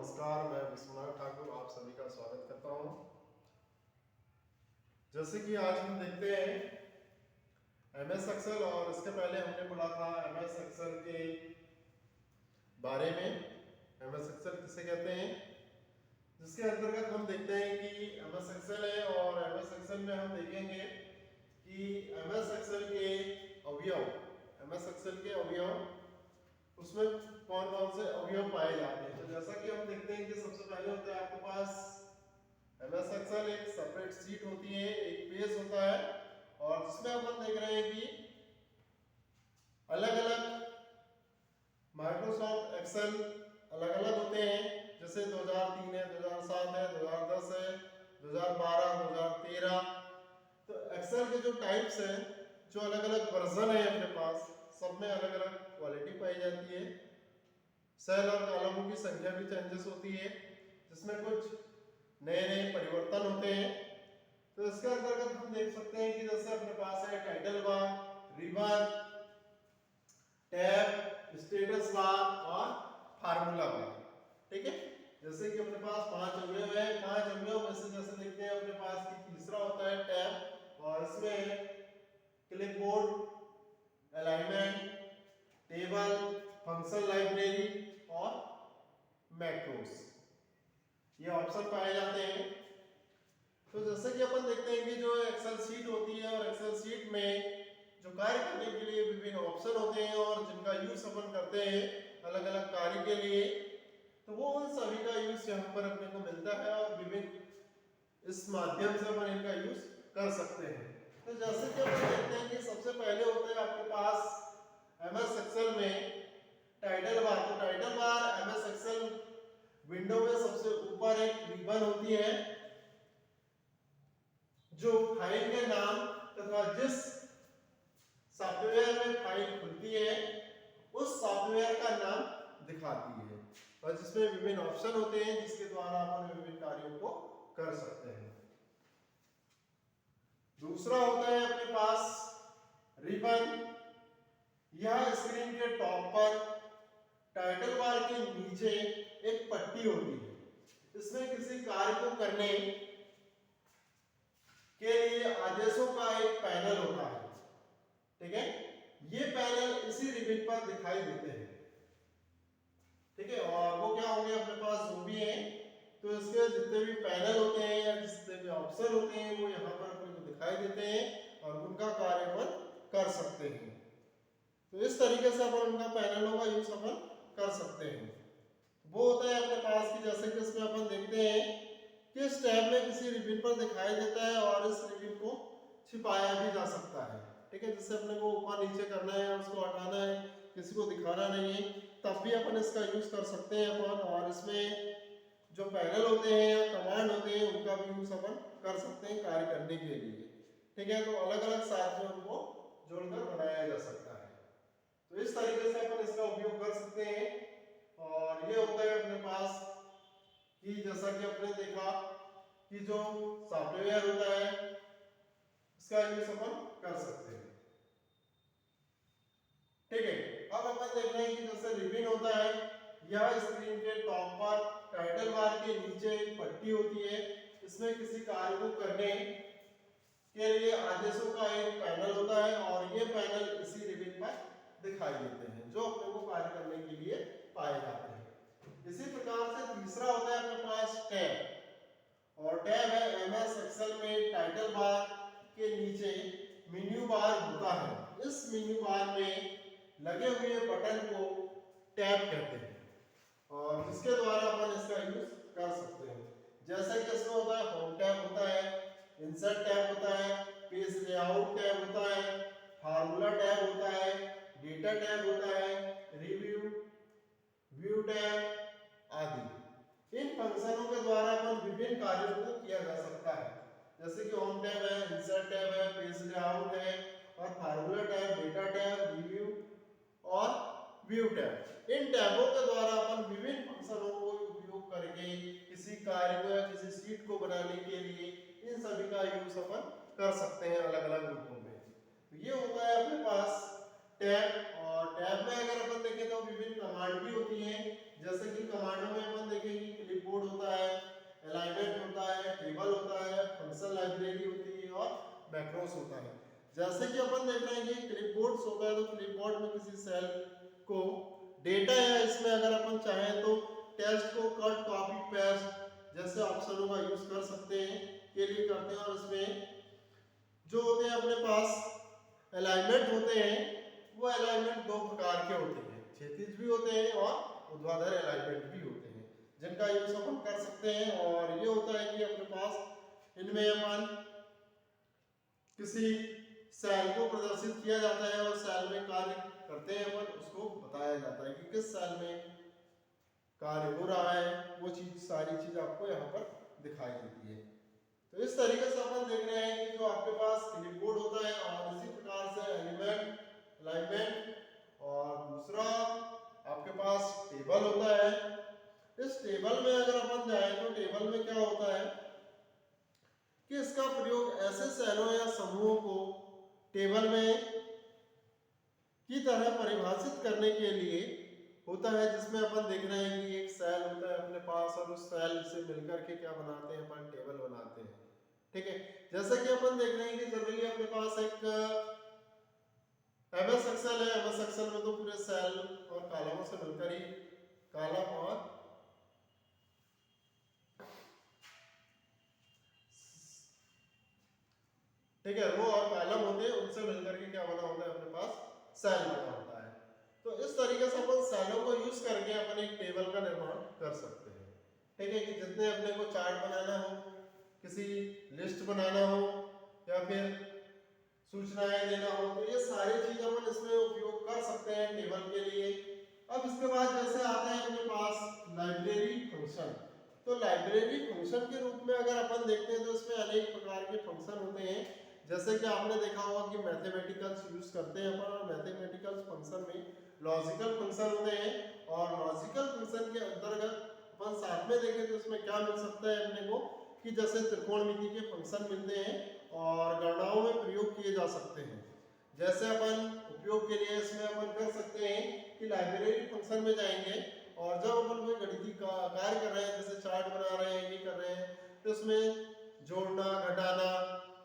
नमस्कार, मैं विश्वनाथ ठाकुर आप सभी का स्वागत करता हूं। जैसे कि आज हम देखते हैं एमएस एक्सेल और इसके पहले हमने पढ़ा था एमएस एक्सेल के बारे में। एमएस एक्सेल किसे कहते हैं, जिसके अंतर्गत हम देखते हैं कि एमएस एक्सेल है और एमएस एक्सेल में हम देखेंगे कि एमएस एक्सेल के अवयव उसमें कौन कौन से अवयव पाए जाते हैं। तो जैसा कि हम देखते हैं कि सबसे पहले होता है आपके पास एमएस एक्सेल, एक सेपरेट शीट होती है, एक पेज होता है और जिसमें अपन देख रहे हैं कि अलग अलग माइक्रोसॉफ्ट एक्सेल अलग अलग होते हैं। जैसे 2003 है, 2007 है, 2010 है, 2012, 2013। तो एक्सेल के जो टाइप्स हैं, जो अलग अलग वर्जन है अपने पास, सब में अलग अलग क्वालिटी पाई जाती है। सेल और कॉलमों की संख्या भी चेंजेस होती है, जिसमें कुछ नए नए परिवर्तन होते हैं। तो इसके अंतर्गत हम देख सकते हैं कि जैसे अपने पास है title bar, ribbon, tab, status bar और फार्मूला बार। ठीक है, जैसे कि अपने पास 5 अवयव है। 5 अवयव में से जैसे देखते हैं अपने पास की तीसरा होता है टैब और इसमें clipboard, alignment, table, function library और मैक्रोस, ये ऑप्शन पाए जाते हैं। तो जैसे कि अपन देखते हैं कि जो एक्सेल शीट होती है और एक्सेल शीट में जो कार्य करने के लिए विभिन्न ऑप्शन होते हैं और जिनका यूज अपन करते हैं अलग अलग कार्य के लिए, तो वो उन सभी का यूज यहाँ पर अपने को मिलता है और विभिन्न इस माध्यम से अपन इनका यूज कर सकते हैं। तो जैसे कि अपन देखते हैं कि सबसे पहले होता है आपके पास एमएस एक्सेल में टाइटल बार। तो title bar MS Excel window में सबसे ऊपर एक रिबन होती है जो फाइल के नाम तथा जिस सॉफ्टवेयर में फाइल खुलती है उस सॉफ्टवेयर का नाम दिखाती है और जिसमें विभिन्न ऑप्शन होते हैं जिसके द्वारा अपन विभिन्न कार्यों को कर सकते हैं। दूसरा होता है अपने पास रिबन। यह स्क्रीन के टॉप पर टाइटल बार के नीचे एक पट्टी होती है। इसमें किसी कार्य को करने के लिए आदेशों का एक पैनल होता है। ठीक है, ये पैनल इसी रिबन पर दिखाई देते हैं। ठीक है, और वो क्या होंगे अपने पास जो भी है, तो इसके जितने भी पैनल होते हैं या जितने भी ऑप्शन होते हैं वो यहाँ पर अपने को दिखाई देते हैं और उनका कार्य अपन कर सकते हैं। तो इस तरीके से अपन उनका पैनलों का यूज अपन कर सकते हैं। वो होता है अपने पास की जैसे कि इसमें अपन देखते हैं कि इस टैब में किसी रिबन पर दिखाई देता है और इस रिबन को छिपाया भी जा सकता है। ठीक है, जैसे अपने को ऊपर नीचे करना है, उसको हटाना है, किसी को दिखाना नहीं है, तब भी अपन इसका यूज कर सकते हैं अपन। और इसमें जो पैनल होते हैं या कमांड होते हैं उनका भी यूज अपन कर सकते हैं कार्य करने के लिए। ठीक है, तो अलग अलग साथ में उनको जोड़कर बनाया जा सकता है। तो इस तरीके से अपन इसका उपयोग कर सकते हैं। और ये होता है अपने पास कि जैसा कि आपने देखा कि जो सॉफ्टवेयर होता है इसका यूज अपन कर सकते हैं। ठीक है, अब अपन देख रहे हैं कि जैसे रिबन होता है, यह स्क्रीन के टॉप पर टाइटल बार के नीचे एक पट्टी होती है। इसमें किसी कार्य को करने के लिए आदेशों का एक पैनल होता है और ये पैनल इसी रिबन पर दिखाई देते हैं जो अपने को कार्य करने के लिए पाए जाते हैं। इसी प्रकार से तीसरा होता है अपने पास टैब। और टैब है एमएस एक्सेल में टाइटल बार के नीचे मेन्यू बार होता है। इस मेन्यू बार में लगे हुए बटन को टैब कहते हैं और जिसके द्वारा अपन इसका यूज कर सकते हैं। जैसे कि इसमें होता है होम टैब होता है, इंसर्ट टैब होता है, पेज लेआउट टैब होता है, फार्मूला टैब होता है, डेटा टैब होता है, रिव्यू, व्यू टैब आदि। इन फंक्शनों के द्वारा अपन विभिन्न कार्यों को किया जा सकता है। जैसे कि होम टैब है, इंसर्ट टैब है, पेज लेआउट है और formula tab, data tab, review और व्यू टैब। इन टैबों के द्वारा अपन विभिन्न फंक्शनों को उपयोग करके किसी कार्य को या किसी शीट को बनाने के लिए इन सभी का यूज अपन कर सकते हैं अलग अलग रूपों में। तो ये होता है अपने पास टैब। और टैब में अगर अपन देखें तो विभिन्न कमांड भी होती हैं। जैसे कि कमांडों में अपन देखेंगे मैक्रोस होता है। जैसे कि अपन देख रहे हैं कि क्लिपबोर्ड होता है, तो क्लिपबोर्ड में किसी सेल को डेटा या इसमें अगर अपन चाहें तो टेक्स्ट को कट कॉपी पेस्ट जैसे ऑप्शनों का यूज कर सकते हैं के लिए करते हैं। और इसमें जो होते हैं अपने पास अलाइनमेंट होते हैं, वो अलाइनमेंट दो प्रकार के होते हैं, क्षैतिज भी होते हैं और ऊर्ध्वाधर अलाइनमेंट भी होते हैं, जिनका यूज अपन कर सकते हैं। और ये होता है कि अपने पास इनमें अपन किसी सेल को प्रदर्शित किया जाता है और सेल में कार्य करते हैं अपन, उसको बताया जाता है कि किस सेल में कार्य हो रहा है, वो चीज सारी चीज आपको यहाँ पर दिखाई देती है। तो इस तरीके से अपन देख रहे हैं कि जो आपके पास क्लिपबोर्ड होता है और इसी प्रकार से एलिमेंट अलाइनमेंट, और दूसरा आपके पास टेबल होता है। इस टेबल में अगर अपन जाएं तो टेबल में क्या होता है कि इसका प्रयोग ऐसे सेलों या समूहों को टेबल में की तरह परिभाषित करने के लिए होता है, जिसमें अपन देख रहे हैं कि एक सेल होता है अपने पास और उस सेल से मिलकर के क्या बनाते हैं, अपन टेबल बनाते हैं। ठीक है, जैसा कि अपन देख रहे हैं कि जनरली अपने पास एक एमएस एक्सेल है। एमएस एक्सेल में तो पूरे सेल और कॉलमों से मिलकर ही कॉलम और ठीक है रो और कॉलम होते हैं, उनसे मिलकर के क्या बना होता है, अपने पास सेल बना होता है। तो इस तरीके से अपन सेलों को यूज करके अपन एक टेबल का निर्माण कर सकते हैं। ठीक है, कि जितने अपने को चार्ट बनाना हो, किसी लिस्ट बनाना हो या फिर सूचनाएं देना हो, तो ये सारी चीज अपन इसमें उपयोग कर सकते हैं टेबल के लिए। अब इसके बाद जैसे आता है अपने पास लाइब्रेरी फंक्शन। तो लाइब्रेरी फंक्शन के रूप में अगर अपन देखते हैं तो इसमें अनेक प्रकार के फंक्शन होते हैं। जैसे कि आपने देखा होगा कि मैथमेटिकल्स यूज करते हैं अपन, और मैथमेटिकल फंक्शन में लॉजिकल फंक्शन होते हैं। और लॉजिकल फंक्शन के अंतर्गत अपन साथ में देखें तो इसमें क्या मिल सकता है अपने को कि जैसे त्रिकोणमिति के फंक्शन मिलते हैं और गणनाओं में प्रयोग किए जा सकते हैं। जैसे अपन उपयोग के लिए इसमें अपन कर सकते हैं कि लाइब्रेरी फंक्शन में जाएंगे और जब अपन कोई गणितीय कार्य कर रहे हैं, जैसे चार्ट बना रहे हैं, ये कर रहे हैं, तो उसमें जोड़ना घटाना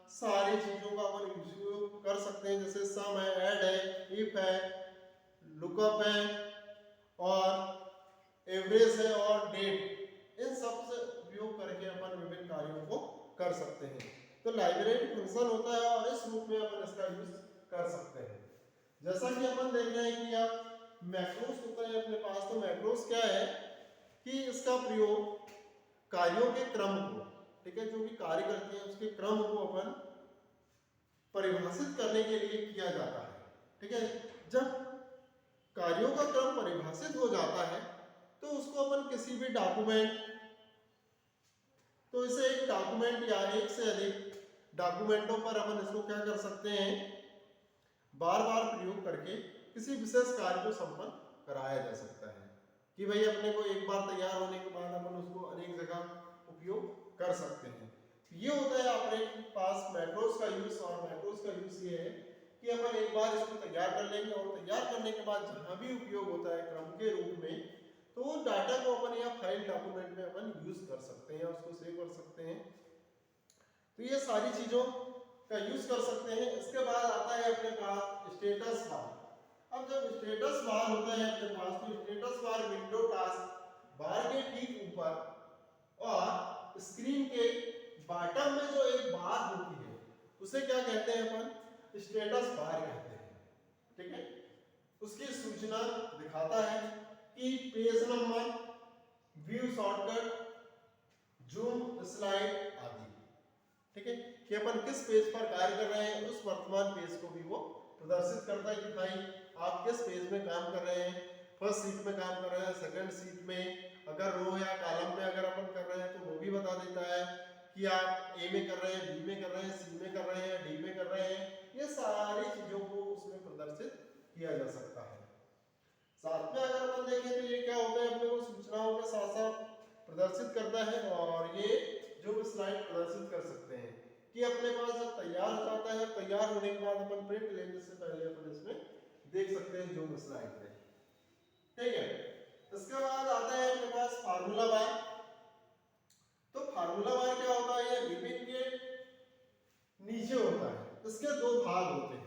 सारी चीजों का अपन उपयोग कर सकते हैं। जैसे सम है, ऐड है, इफ है, लुकअप है और एवरेज है और डेट, इन सब से उपयोग करके अपन विभिन्न कार्यों को कर सकते हैं। तो लाइब्रेरी फंक्शन होता है और इस रूप में अपन इसका यूज कर सकते हैं। जैसा कि अपन देख रहे हैं कि अब मैक्रोस होता है अपने पास। तो मैक्रोस क्या है कि इसका प्रयोग कार्यों के क्रम को, ठीक है, जो भी कार्य करते हैं उसके क्रम को अपन परिभाषित करने के लिए किया जाता है। ठीक है, जब कार्यों का क्रम परिभाषित हो जाता है तो उसको अपन किसी भी डॉक्यूमेंट, तो इसे एक डॉक्यूमेंट या एक से अधिक डॉक्यूमेंटों पर अपन इसको क्या कर सकते हैं, बार बार प्रयोग करके किसी विशेष कार्य को संपन्न कराया जा सकता है। कि भाई अपने को एक बार तैयार होने के बाद अपन उसको अनेक जगह उपयोग कर सकते हैं। ये होता है अपने पास मैक्रोस का यूज। और मैक्रोस का यूज ये है कि अपन एक बार इसको तैयार कर लेंगे और तैयार करने के बाद जहां भी उपयोग होता है क्रम के रूप में, तो वो डाटा को अपन या फाइल डॉक्यूमेंट में अपन यूज कर सकते हैं, उसको सेव कर सकते हैं। तो ये सारी चीजों का यूज कर सकते हैं। इसके बाद आता है अपने पास स्टेटस बार। अब जब स्टेटस बार होता है अपने पास, तो status bar window task bar के ठीक ऊपर और स्क्रीन के बॉटम में जो एक बार होती है उसे क्या कहते हैं अपन, स्टेटस बार कहते हैं। ठीक है, उसकी सूचना दिखाता है कि page number, view shortcut, zoom slide आदि। ठीक है, कि अपन किस पेज पर कार्य कर रहे हैं उस वर्तमान पेज को भी वो प्रदर्शित करता है कि भाई आप किस पेज में काम कर रहे हैं, फर्स्ट सीट में काम कर रहे हैं, सेकंड सीट में, अगर रो या कॉलम में अगर अपन कर रहे हैं तो वो भी बता देता है कि आप ए में कर रहे हैं, बी में कर रहे हैं, सी में कर रहे हैं, डी में कर रहे हैं। ये सारी चीजों को उसमें प्रदर्शित किया जा सकता है। साथ में अगर अपन देखें तो ये क्या होता है, अपने को सूचनाओं के साथ साथ प्रदर्शित करता है। और ये जो स्लाइड प्रदर्शित कर सकते हैं कि अपने पास जब तैयार हो जाता है, तैयार होने के बाद अपन प्रिंट लेने से पहले अपन इसमें देख सकते हैं जो स्लाइड है। ठीक है, इसके बाद आता है अपने पास फार्मूला बार। तो फार्मूला बार क्या होता है, ये रिबन के नीचे होता है। इसके दो भाग होते हैं।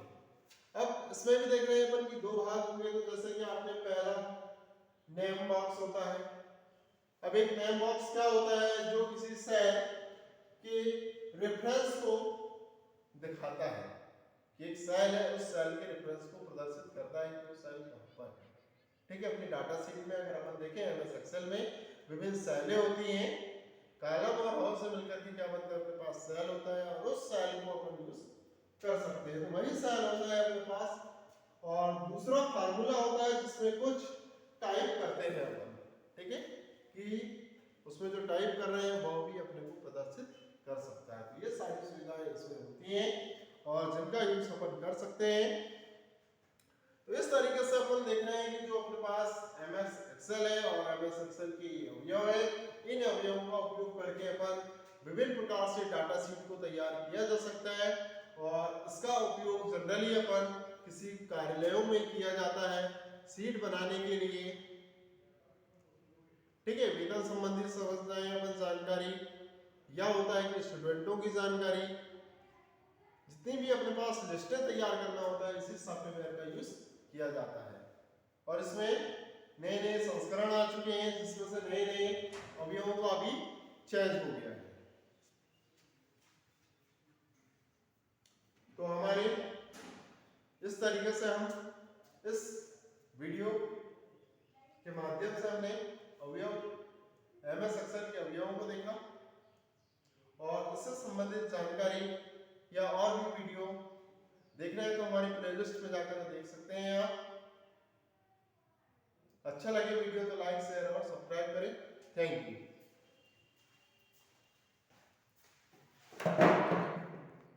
अब इसमें भी देख रहे हैं अपन कि दो भाग होंगे, तो जैसे कि आपने पहला नेम बॉक्स होता है। अब एक नेम बॉक्स क्या होता है, जो किसी सेल के रेफरेंस को दिखाता है कि एक सेल है, उस सेल के रेफरेंस को प्रदर्शित करता है कि वो सेल कहां पर है। ठीक है, अपनी डाटा शीट में अगर अपन देखें एमएस एक्सेल में विभिन्न सेलें होती हैं, कॉलम और रो से मिलकर के क्या बनता है, अपने पास सेल होता है और उस सेल को अपन यूज कर सकते हैं। तो वही सेल होता है अपने पास, और दूसरा फार्मूला होता है जिसमें कुछ टाइप करते हैं अपन। ठीक है, कि उसमें जो टाइप कर रहे हैं वो भी अपने को प्रदर्शित कर सकता है। तो ये सारी सुविधाएं इसमें होती हैं और जिनका यूज अपन कर सकते हैं। तो इस तरीके से अपन देख रहे हैं कि जो अपने पास एमएस एक्सेल है और एमएस एक्सेल की अवयव है, इन अवयवों का उपयोग करके अपन विभिन्न प्रकार से डाटा शीट को तैयार किया जा सकता है। और इसका उपयोग जनरली अपन किसी कार्यालयों में किया जाता है शीट बनाने के लिए। ठीक है, वेतन संबंधित समस्याएं अपन जानकारी, या होता है कि स्टूडेंटों की जानकारी, जितनी भी अपने पास लिस्टें तैयार करना होता है इसी सॉफ्टवेयर का यूज किया जाता है। और इसमें नए नए संस्करण आ चुके हैं जिसमें से नए नए अवयवों का भी चेंज हो गया है। तो हमारे इस तरीके से हम इस वीडियो के माध्यम से हमने अवयव एमएस एक्सेल के अवयवों को देखा, और इससे संबंधित जानकारी या और भी वीडियो देखना है तो हमारी प्लेलिस्ट में जाकर देख सकते हैं आप। अच्छा लगे वीडियो तो लाइक शेयर और सब्सक्राइब करें। Thank you.